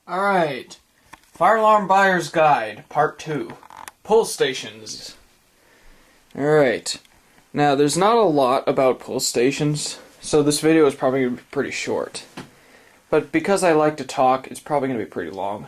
Alright, Fire Alarm Buyer's Guide, Part 2, Pull Stations. Alright, now there's not a lot about pull stations, so this video is probably going to be pretty short. But because I like to talk, it's probably going to be pretty long.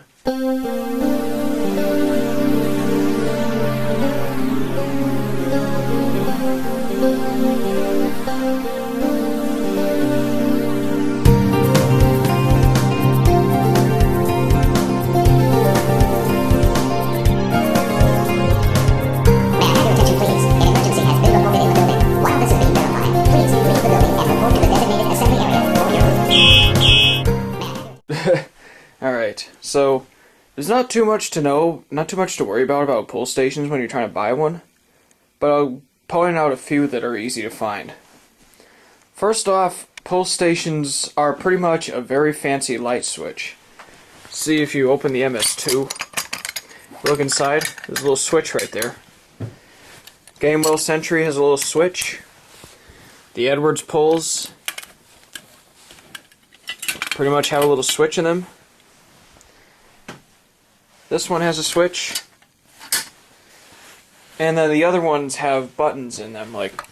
Alright, so there's not too much to know, not too much to worry about pull stations when you're trying to buy one, but I'll point out a few that are easy to find. First off, pull stations are pretty much a very fancy light switch. See, if you open the MS2, look inside, there's a little switch right there. Gamewell Sentry has a little switch. The Edwards pulls pretty much have a little switch in them. This one has a switch, and then the other ones have buttons in them, like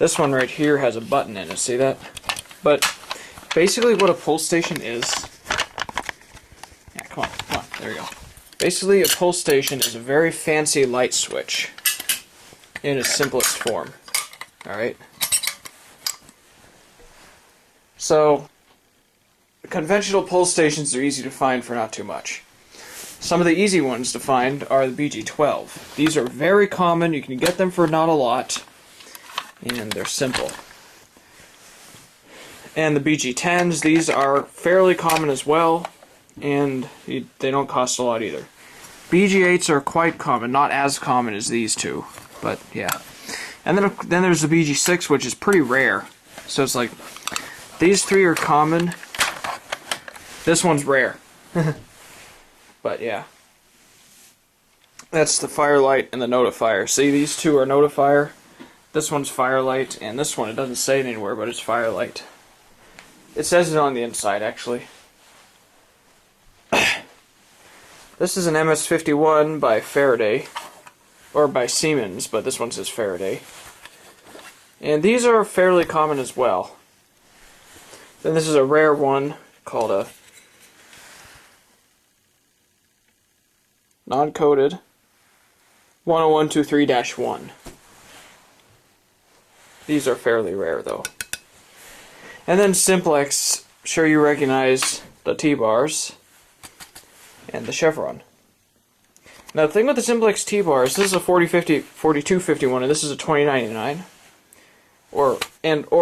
this one right here has a button in it, see that? But basically what a pull station is, yeah, come on, there we go. Basically a pull station is a very fancy light switch in its simplest form, alright? So, conventional pull stations are easy to find for not too much. Some of the easy ones to find are the BG12. These are very common, you can get them for not a lot, and they're simple. And the BG10s, these are fairly common as well, and they don't cost a lot either. BG8s are quite common, not as common as these two, but yeah. And then there's the BG6, which is pretty rare. So it's like, these three are common, this one's rare. But yeah, that's the Firelight and the Notifier. See, these two are Notifier, this one's Firelight, and this one, it doesn't say it anywhere, but it's Firelight. It says it on the inside, actually. This is an MS51 by Faraday, or by Siemens, but this one says Faraday. And these are fairly common as well. Then this is a rare one called a non-coded 10123-1. These are fairly rare though. And then Simplex, sure you recognize the T-bars and the Chevron. Now the thing with the Simplex T-bars, this is a 4251 and this is a 2099 or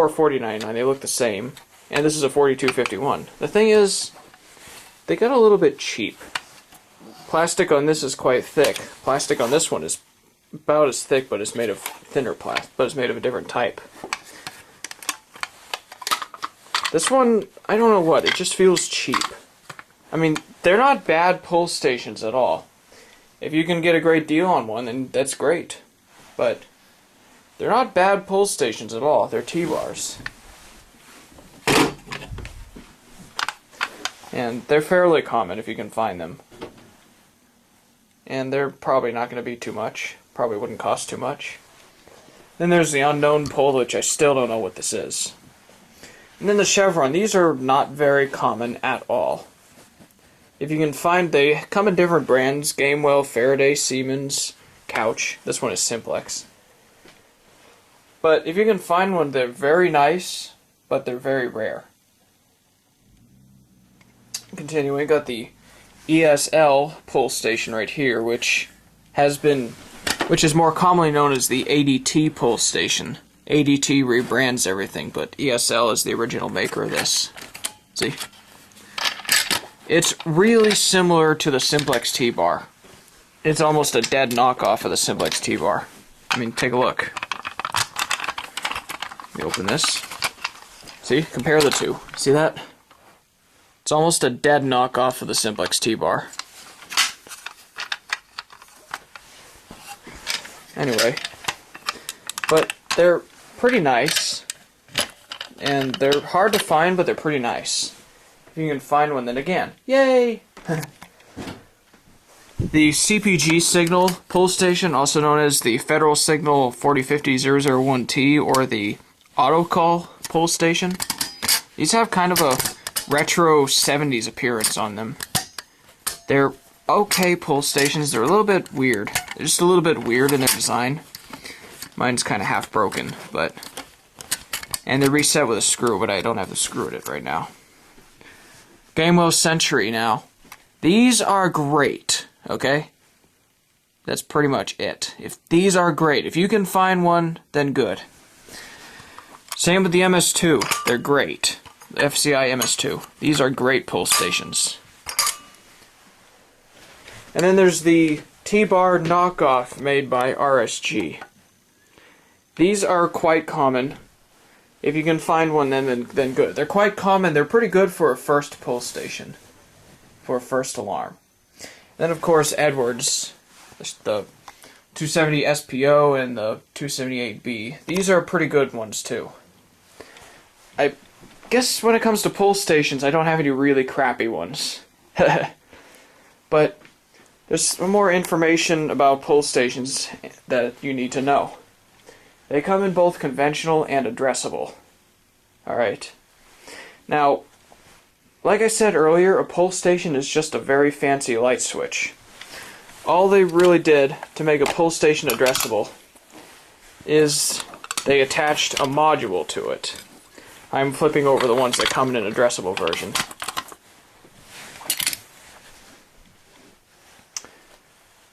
4099. They look the same. And this is a 4251. The thing is, they got a little bit cheap. Plastic on this is quite thick. Plastic on this one is about as thick, but it's made of thinner plastic, but it's made of a different type. This one, I don't know what, it just feels cheap. I mean, they're not bad pull stations at all. If you can get a great deal on one, then that's great. But they're not bad pull stations at all. They're T-bars. And they're fairly common if you can find them. And they're probably not going to be too much. Probably wouldn't cost too much. Then there's the unknown pull, which I still don't know what this is. And then the Chevron. These are not very common at all. If you can find, they come in different brands. Gamewell, Faraday, Siemens, Couch. This one is Simplex. But if you can find one, they're very nice, but they're very rare. Continuing, got the ESL Pull Station right here, which is more commonly known as the ADT Pull Station. ADT rebrands everything, but ESL is the original maker of this. See? It's really similar to the Simplex T-bar. It's almost a dead knockoff of the Simplex T-bar. I mean, take a look. Let me open this. See? Compare the two. See that? It's almost a dead knockoff of the Simplex T-bar. Anyway, but they're pretty nice, and they're hard to find, but they're pretty nice. If you can find one, then again, yay! The CPG signal pull station, also known as the Federal Signal 4050-001T or the auto call pull station. These have kind of a retro 70s appearance on them. They're okay pull stations. They're a little bit weird. They're just a little bit weird in their design. Mine's kind of half broken, but... And they're reset with a screw, but I don't have the screw in it right now. Gamewell Century now. These are great, okay? That's pretty much it. If these are great. If you can find one, then good. Same with the MS2. They're great. The FCI MS2. These are great pull stations. And then there's the TBar knockoff made by RSG. These are quite common. If you can find one, then good. They're quite common. They're pretty good for a first pull station. For a first alarm. Then, of course, Edwards. The 270 SPO and the 278B. These are pretty good ones, too. I guess when it comes to pull stations, I don't have any really crappy ones. But there's some more information about pull stations that you need to know. They come in both conventional and addressable. Alright. Now, like I said earlier, a pull station is just a very fancy light switch. All they really did to make a pull station addressable is they attached a module to it. I'm flipping over the ones that come in an addressable version.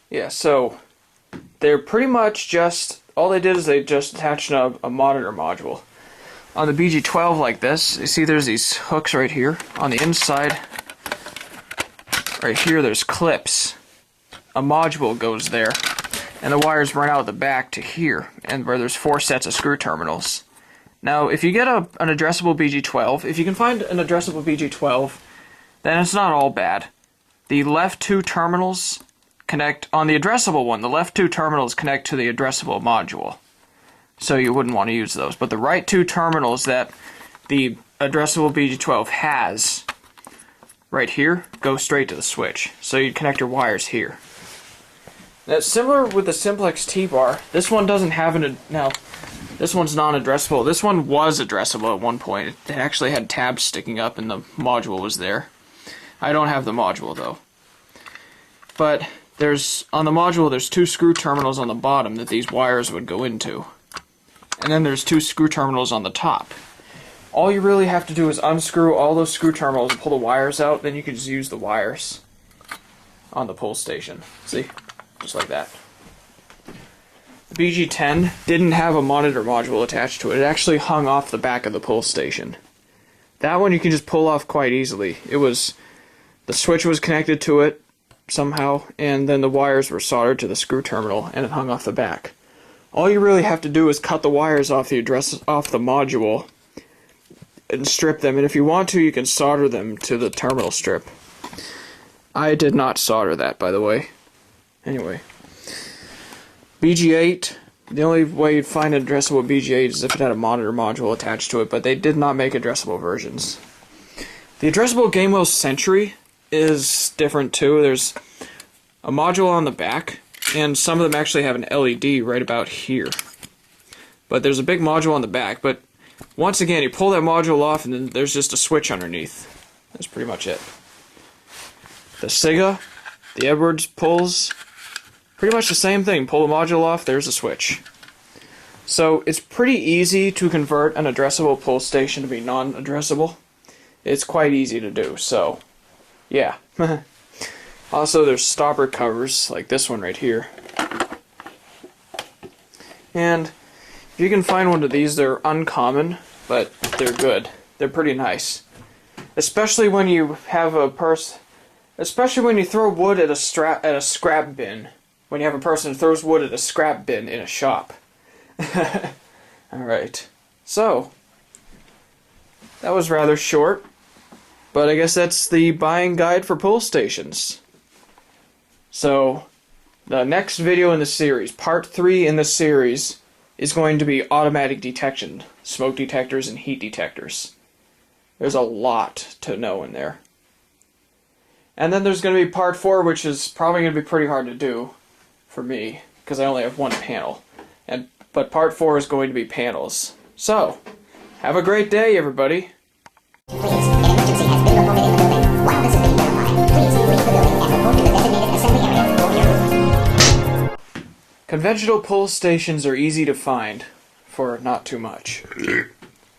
Yeah, so they're pretty much just, all they did is they just attached a monitor module. On the BG12 like this, you see there's these hooks right here. On the inside, right here, there's clips. A module goes there, and the wires run out the back to here, and where there's 4 sets of screw terminals. Now, if you get an addressable BG12, if you can find an addressable BG12, then it's not all bad. The left 2 terminals connect, on the addressable one, the left 2 terminals connect to the addressable module. So you wouldn't want to use those. But the right 2 terminals that the addressable BG12 has, right here, go straight to the switch. So you'd connect your wires here. Now, similar with the Simplex TBar, this one doesn't have now, this one's non-addressable. This one was addressable at one point. It actually had tabs sticking up and the module was there. I don't have the module though. But on the module, there's 2 screw terminals on the bottom that these wires would go into. And then there's 2 screw terminals on the top. All you really have to do is unscrew all those screw terminals and pull the wires out, then you can just use the wires on the pull station. See? Just like that. The BG10 didn't have a monitor module attached to it. It actually hung off the back of the pull station. That one you can just pull off quite easily. The switch was connected to it somehow, and then the wires were soldered to the screw terminal, and it hung off the back. All you really have to do is cut the wires off the module and strip them, and if you want to, you can solder them to the terminal strip. I did not solder that, by the way. Anyway. BG8, the only way you'd find an addressable BG8 is if it had a monitor module attached to it, but they did not make addressable versions. The addressable Gamewell Century is different too. There's a module on the back, and some of them actually have an LED right about here. But there's a big module on the back, but once again, you pull that module off and then there's just a switch underneath. That's pretty much it. The Siga, the Edwards pulls, pretty much the same thing. Pull the module off, there's a switch. So it's pretty easy to convert an addressable pull station to be non-addressable. It's quite easy to do, so yeah. Also, there's stopper covers, like this one right here. And if you can find one of these, they're uncommon, but they're good. They're pretty nice. Especially when you have especially when you throw wood at a scrap bin. When you have a person who throws wood at a scrap bin in a shop. Alright. So, that was rather short. But I guess that's the buying guide for pull stations. So, the next video in the series, part 3 in the series, is going to be automatic detection, smoke detectors and heat detectors. There's a lot to know in there. And then there's going to be part 4, which is probably going to be pretty hard to do for me, because I only have one panel. But part 4 is going to be panels. So, have a great day, everybody. Please, an emergency has been reported in the building. While this is being verified, please leave the building and report to the designated assembly area for your... Conventional pull stations are easy to find for not too much.